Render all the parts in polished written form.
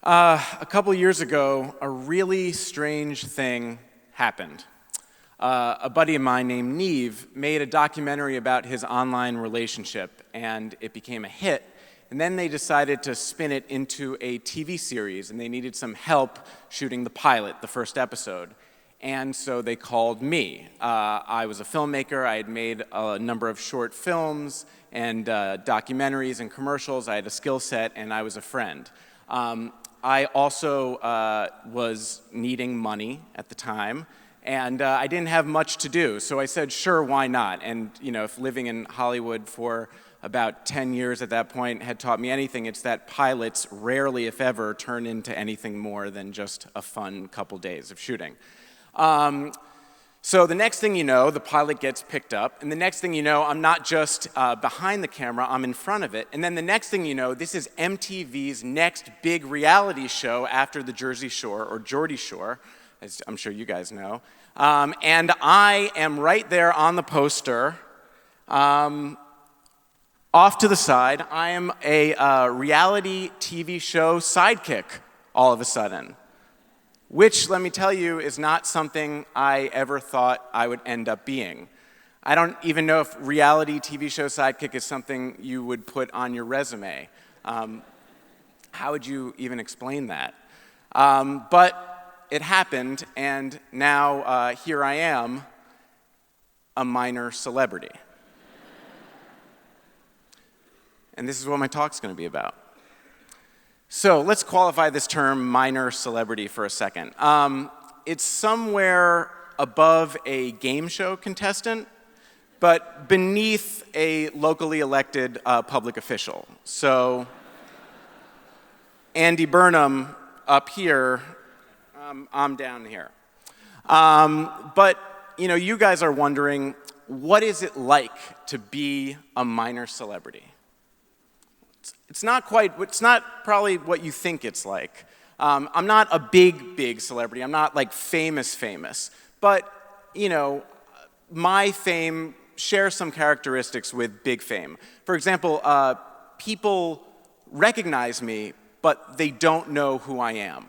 A couple years ago, a really strange thing happened. A buddy of mine named Neve made a documentary about his online relationship, and it became a hit. And then they decided to spin it into a TV series, and they needed some help shooting the pilot, the first episode. And so they called me. I was a filmmaker. I had made a number of short films and documentaries and commercials. I had a skill set, and I was a friend. I also was needing money at the time, and I didn't have much to do. So I said, sure, why not? And if living in Hollywood for about 10 years at that point had taught me anything, it's that pilots rarely, if ever, turn into anything more than just a fun couple days of shooting. So the next thing you know, the pilot gets picked up, and the next thing you know, I'm not just behind the camera, I'm in front of it, and then the next thing you know, this is MTV's next big reality show after the Jersey Shore, or Geordie Shore, as I'm sure you guys know, and I am right there on the poster, off to the side. I am a reality TV show sidekick all of a sudden. Which, let me tell you, is not something I ever thought I would end up being. I don't even know if reality TV show sidekick is something you would put on your resume. How would you even explain that? But it happened, and now here I am, a minor celebrity. And this is what my talk's going to be about. So let's qualify this term minor celebrity for a second. It's somewhere above a game show contestant, but beneath a locally elected public official. So Andy Burnham up here, I'm down here. But you guys are wondering, what is it like to be a minor celebrity? It's not probably what you think it's like. I'm not a big celebrity. I'm not like famous. But, my fame shares some characteristics with big fame. For example, people recognize me, but they don't know who I am.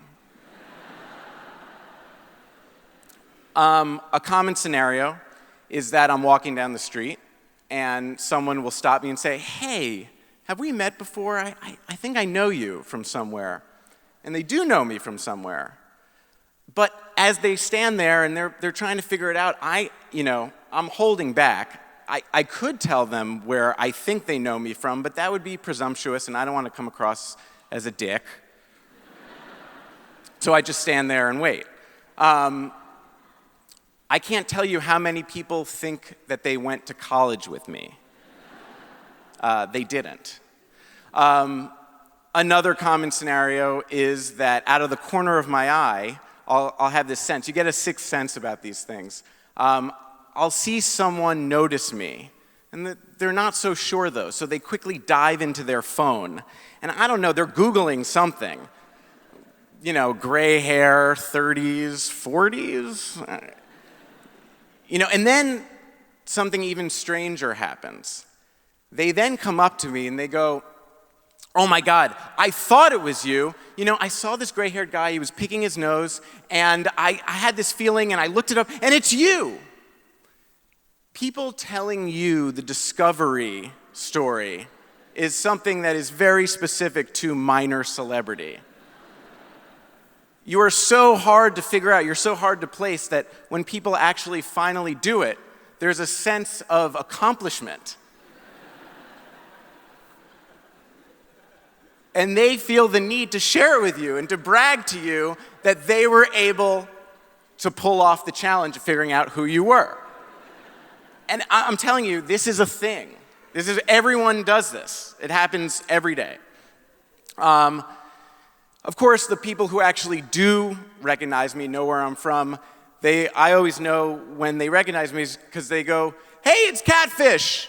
A common scenario is that I'm walking down the street, and someone will stop me and say, "Hey, have we met before? I think I know you from somewhere." And they do know me from somewhere. But as they stand there and they're trying to figure it out, I'm holding back. I could tell them where I think they know me from, but that would be presumptuous, and I don't want to come across as a dick. So I just stand there and wait. I can't tell you how many people think that they went to college with me. They didn't. Another common scenario is that out of the corner of my eye, I'll have this sense. You get a sixth sense about these things. I'll see someone notice me, and they're not so sure, though, so they quickly dive into their phone. And I don't know, they're Googling something. Gray hair, 30s, 40s. And then something even stranger happens. They then come up to me and they go, "Oh my God, I thought it was you. I saw this gray-haired guy, he was picking his nose, and I had this feeling, and I looked it up, and it's you." People telling you the discovery story is something that is very specific to minor celebrity. You are so hard to figure out, you're so hard to place that when people actually finally do it, there's a sense of accomplishment. And they feel the need to share it with you and to brag to you that they were able to pull off the challenge of figuring out who you were. And I'm telling you, this is a thing. Everyone does this. It happens every day. Of course, the people who actually do recognize me, know where I'm from, I always know when they recognize me because they go, "Hey, it's Catfish."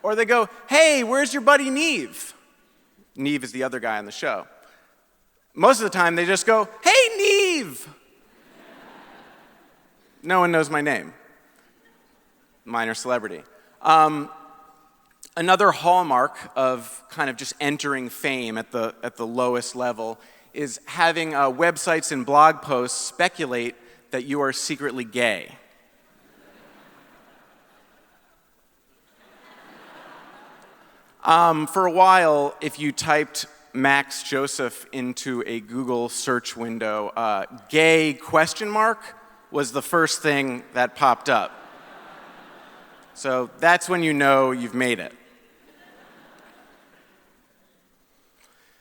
Or they go, "Hey, where's your buddy Neve?" Neve is the other guy on the show. Most of the time, they just go, "Hey, Neve!" No one knows my name. Minor celebrity. Another hallmark of kind of just entering fame at the lowest level is having websites and blog posts speculate that you are secretly gay. For a while, if you typed Max Joseph into a Google search window, gay ? Was the first thing that popped up. So that's when you know you've made it.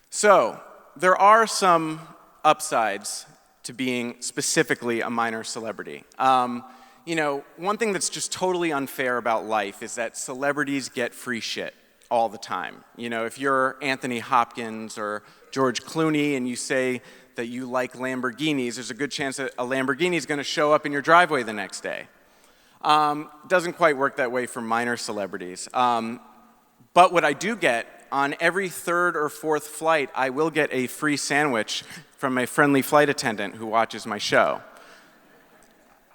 So there are some upsides to being specifically a minor celebrity. One thing that's just totally unfair about life is that celebrities get free shit all the time. If you're Anthony Hopkins or George Clooney and you say that you like Lamborghinis, there's a good chance that a Lamborghini is going to show up in your driveway the next day. Doesn't quite work that way for minor celebrities. But what I do get, on every third or fourth flight, I will get a free sandwich from a friendly flight attendant who watches my show.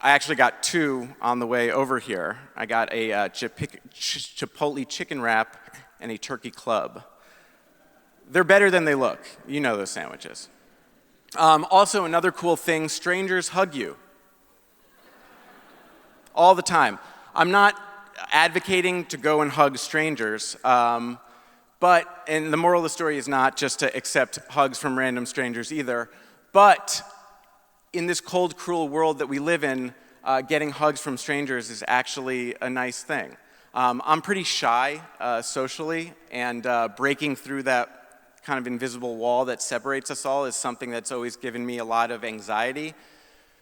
I actually got 2 on the way over here. I got a Chipotle chicken wrap and a turkey club. They're better than they look. You know those sandwiches. Also, another cool thing, strangers hug you. All the time. I'm not advocating to go and hug strangers, and the moral of the story is not just to accept hugs from random strangers either, but in this cold, cruel world that we live in, getting hugs from strangers is actually a nice thing. I'm pretty shy socially, and breaking through that kind of invisible wall that separates us all is something that's always given me a lot of anxiety.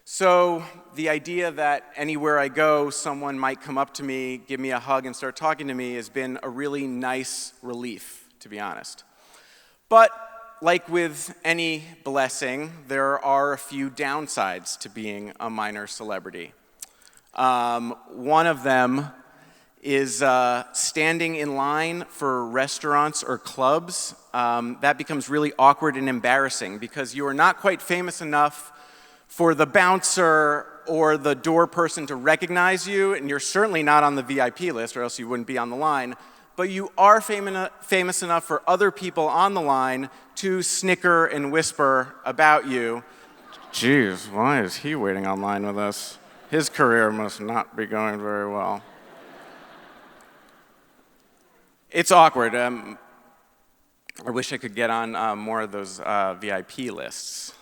So the idea that anywhere I go, someone might come up to me, give me a hug, and start talking to me has been a really nice relief, to be honest. But like with any blessing, there are a few downsides to being a minor celebrity. One of them is standing in line for restaurants or clubs. That becomes really awkward and embarrassing because you are not quite famous enough for the bouncer or the door person to recognize you, and you're certainly not on the VIP list, or else you wouldn't be on the line, but you are famous enough for other people on the line to snicker and whisper about you. Geez, why is he waiting online with us? His career must not be going very well. It's awkward. I wish I could get on more of those VIP lists.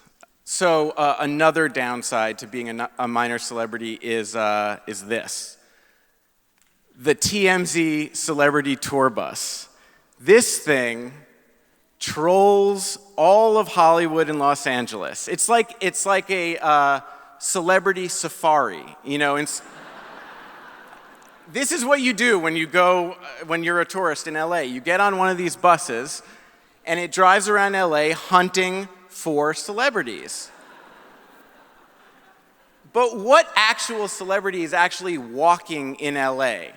So another downside to being a minor celebrity is this. The TMZ Celebrity Tour Bus. This thing trolls all of Hollywood and Los Angeles. It's like a celebrity safari, This is what you do when you're a tourist in LA. You get on one of these buses, and it drives around LA hunting for celebrities. But what actual celebrity is actually walking in LA?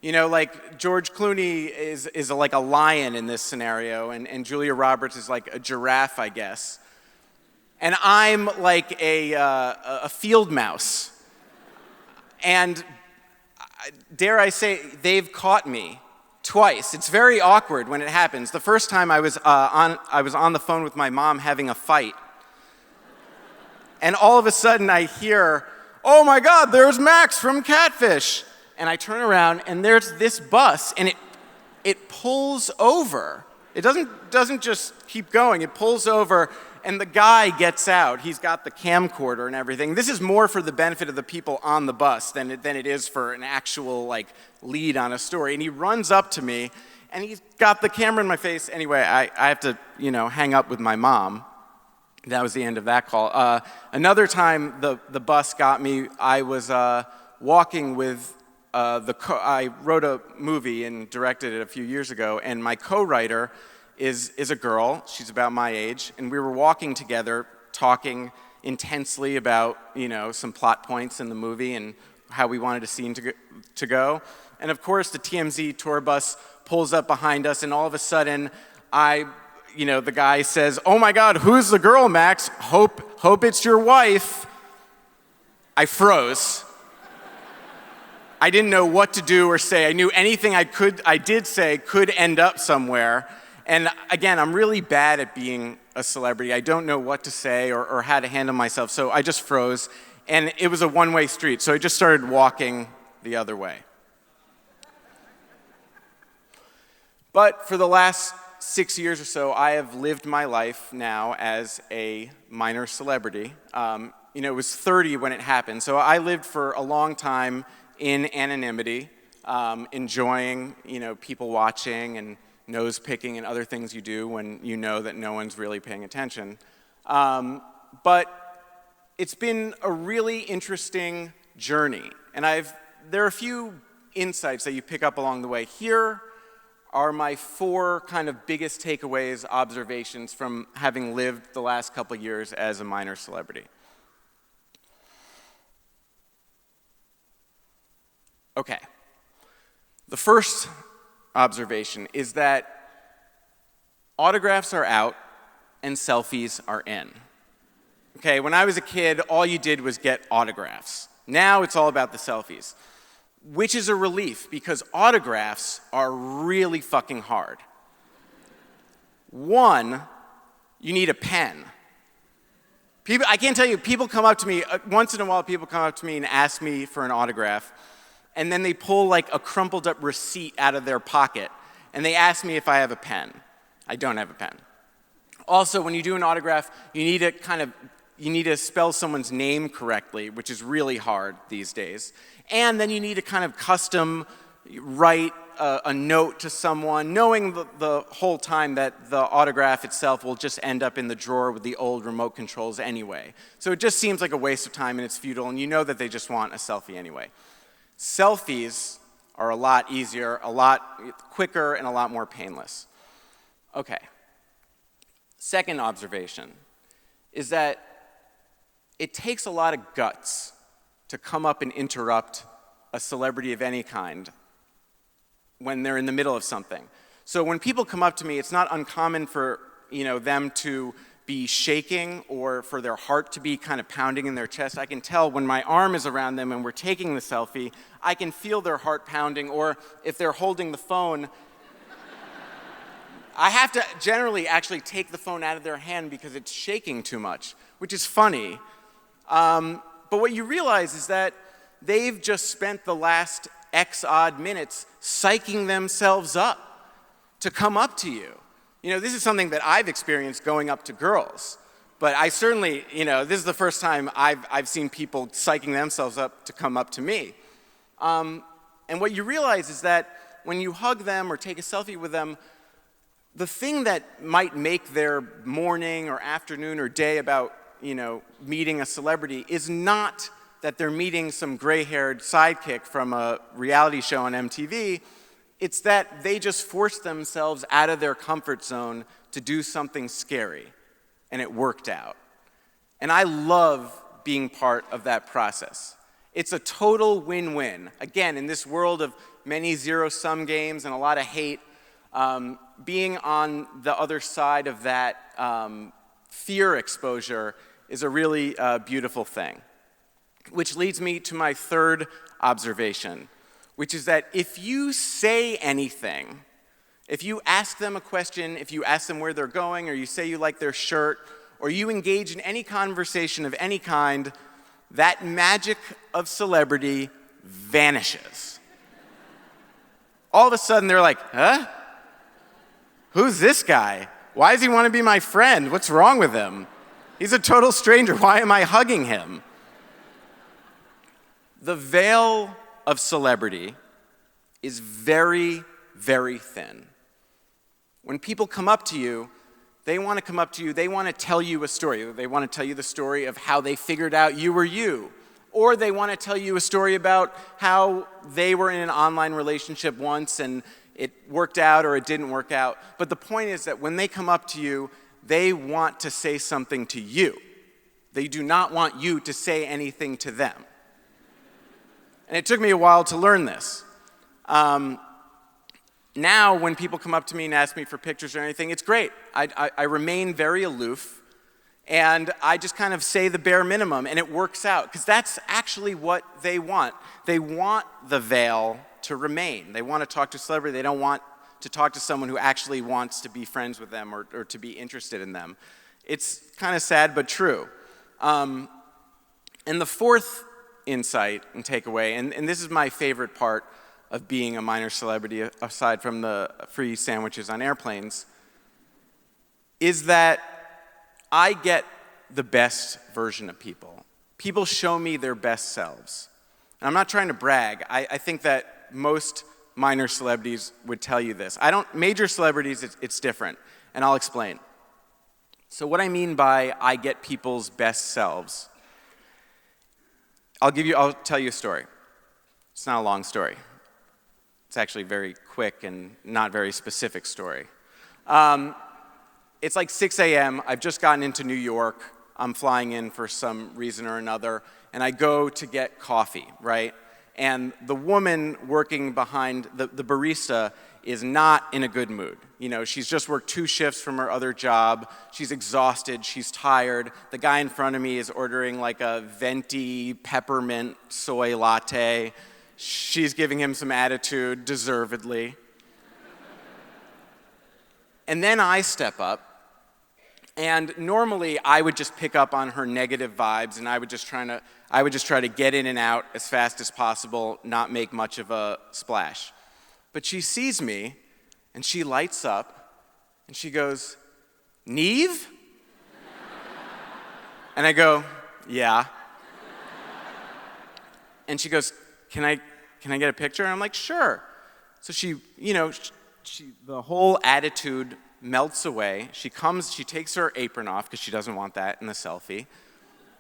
Like George Clooney is like a lion in this scenario, and Julia Roberts is like a giraffe, I guess. And I'm like a field mouse. And dare I say, they've caught me twice. It's very awkward when it happens. The first time I was on the phone with my mom having a fight. And all of a sudden I hear, "Oh my God, there's Max from Catfish." And I turn around and there's this bus, and it pulls over. It doesn't just keep going, it pulls over, and the guy gets out. He's got the camcorder and everything. This is more for the benefit of the people on the bus than it is for an actual lead on a story. And he runs up to me, and he's got the camera in my face. Anyway, I have to hang up with my mom. That was the end of that call. Another time the bus got me, I was walking with I wrote a movie and directed it a few years ago, and my co-writer is a girl. She's about my age, and we were walking together, talking intensely about some plot points in the movie and how we wanted a scene to go. And of course, the TMZ tour bus pulls up behind us, and all of a sudden, the guy says, "Oh my God, who's the girl, Max? Hope it's your wife." I froze. I didn't know what to do or say. I knew anything I did say could end up somewhere. And again, I'm really bad at being a celebrity. I don't know what to say or how to handle myself, so I just froze. And it was a one-way street, so I just started walking the other way. But for the last 6 years or so, I have lived my life now as a minor celebrity. It was 30 when it happened, so I lived for a long time in anonymity, enjoying, people watching and nose picking and other things you do when you know that no one's really paying attention. But it's been a really interesting journey, and there are a few insights that you pick up along the way. Here are my 4 kind of biggest takeaways, observations from having lived the last couple years as a minor celebrity. Okay. The first observation is that autographs are out and selfies are in. Okay, when I was a kid, all you did was get autographs. Now it's all about the selfies, which is a relief because autographs are really fucking hard. One, you need a pen. I can't tell you, people come up to me, once in a while people come up to me and ask me for an autograph, and then they pull like a crumpled up receipt out of their pocket, and they ask me if I have a pen. I don't have a pen. Also, when you do an autograph, you need to spell someone's name correctly, which is really hard these days. And then you need to kind of custom write a note to someone, knowing the whole time that the autograph itself will just end up in the drawer with the old remote controls anyway. So it just seems like a waste of time and it's futile, and you know that they just want a selfie anyway. Selfies are a lot easier, a lot quicker, and a lot more painless. Okay. Second observation is that it takes a lot of guts to come up and interrupt a celebrity of any kind when they're in the middle of something. So when people come up to me, it's not uncommon for them to be shaking or for their heart to be kind of pounding in their chest. I can tell when my arm is around them and we're taking the selfie, I can feel their heart pounding, or if they're holding the phone, I have to generally actually take the phone out of their hand because it's shaking too much, which is funny. But what you realize is that they've just spent the last X odd minutes psyching themselves up to come up to you. This is something that I've experienced going up to girls, but I certainly, this is the first time I've seen people psyching themselves up to come up to me. And what you realize is that when you hug them or take a selfie with them, the thing that might make their morning or afternoon or day about meeting a celebrity is not that they're meeting some gray-haired sidekick from a reality show on MTV. It's that they just forced themselves out of their comfort zone to do something scary, and it worked out. And I love being part of that process. It's a total win-win. Again, in this world of many zero-sum games and a lot of hate, being on the other side of that fear exposure is a really beautiful thing. Which leads me to my third observation, which is that if you say anything, if you ask them a question, if you ask them where they're going, or you say you like their shirt, or you engage in any conversation of any kind, that magic of celebrity vanishes. All of a sudden they're like, huh? Who's this guy? Why does he want to be my friend? What's wrong with him? He's a total stranger. Why am I hugging him? The veil of celebrity is very, very thin. When people come up to you, they want to tell you a story. They want to tell you the story of how they figured out you were you. Or they want to tell you a story about how they were in an online relationship once and it worked out or it didn't work out. But the point is that when they come up to you, they want to say something to you. They do not want you to say anything to them. And it took me a while to learn this. Now, when people come up to me and ask me for pictures or anything, it's great. I remain very aloof, And I just kind of say the bare minimum, and it works out, because that's actually what they want. They want the veil to remain. They want to talk to a celebrity. They don't want to talk to someone who actually wants to be friends with them or to be interested in them. It's kind of sad, but true. And the fourth insight and takeaway, and this is my favorite part of being a minor celebrity, aside from the free sandwiches on airplanes, is that I get the best version of people. People show me their best selves. And I'm not trying to brag. I think that most minor celebrities would tell you this. Major celebrities, it's different, and I'll explain. So what I mean by I get people's best selves, I'll tell you a story. It's not a long story. It's actually a very quick and not very specific story. It's like 6 a.m., I've just gotten into New York, I'm flying in for some reason or another, and I go to get coffee, right? And the woman working behind, the barista, is not in a good mood. You know, she's just worked 2 shifts from her other job, she's exhausted, she's tired. The guy in front of me is ordering like a venti peppermint soy latte. She's giving him some attitude, deservedly. And then I step up, and normally I would just pick up on her negative vibes, and I would just try to get in and out as fast as possible, not make much of a splash. But she sees me, and she lights up, and she goes, "Neve?" And I go, "Yeah." And she goes, Can I get a picture?" And I'm like, "Sure." So she, the whole attitude melts away. She takes her apron off because she doesn't want that in the selfie.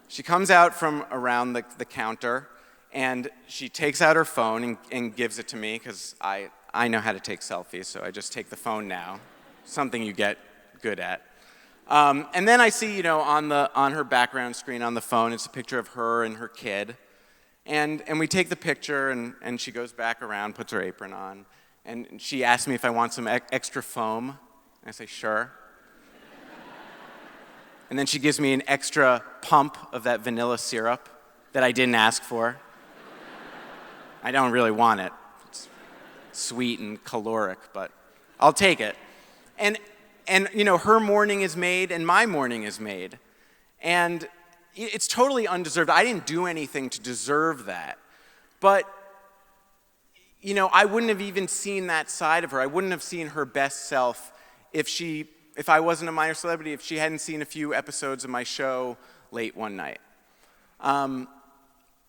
She comes out from around the counter, and she takes out her phone and gives it to me because I know how to take selfies, so I just take the phone now, something you get good at. And then I see, on her background screen on the phone, it's a picture of her and her kid. And we take the picture, and she goes back around, puts her apron on, and she asks me if I want some extra foam. I say, "Sure." And then she gives me an extra pump of that vanilla syrup that I didn't ask for. I don't really want it. It's sweet and caloric, but I'll take it. And her morning is made, and my morning is made. And it's totally undeserved. I didn't do anything to deserve that. But, I wouldn't have even seen that side of her. I wouldn't have seen her best self if I wasn't a minor celebrity, if she hadn't seen a few episodes of my show late one night.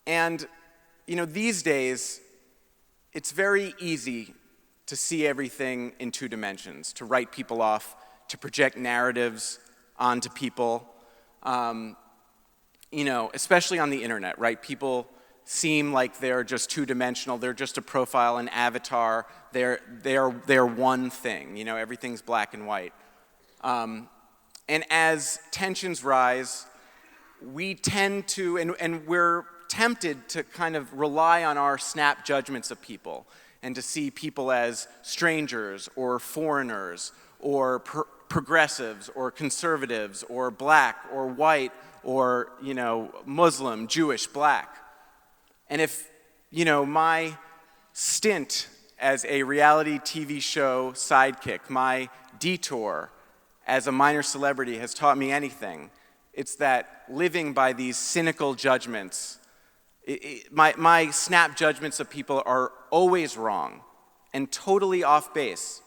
These days, it's very easy to see everything in 2 dimensions, to write people off, to project narratives onto people. Especially on the internet, right? People seem like they're just 2-dimensional. They're just a profile, an avatar. They're one thing. Everything's black and white. And as tensions rise, we tend to, and we're tempted to kind of rely on our snap judgments of people and to see people as strangers or foreigners or progressives or conservatives or black or white or, Muslim, Jewish, black. And if, my stint as a reality TV show sidekick, my detour as a minor celebrity has taught me anything, it's that living by these cynical judgments, my snap judgments of people are always wrong and totally off base.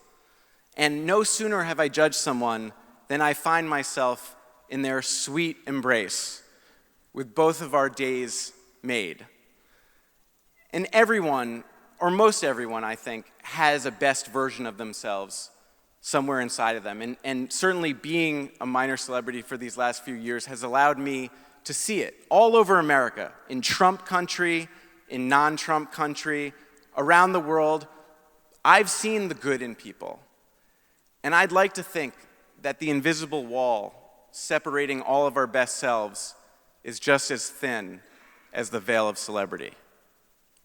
And no sooner have I judged someone than I find myself in their sweet embrace with both of our days made. And everyone, or most everyone, I think, has a best version of themselves somewhere inside of them. And certainly being a minor celebrity for these last few years has allowed me to see it all over America, in Trump country, in non-Trump country, around the world. I've seen the good in people. And I'd like to think that the invisible wall separating all of our best selves is just as thin as the veil of celebrity.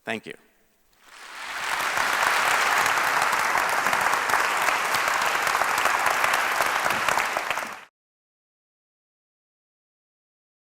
Thank you.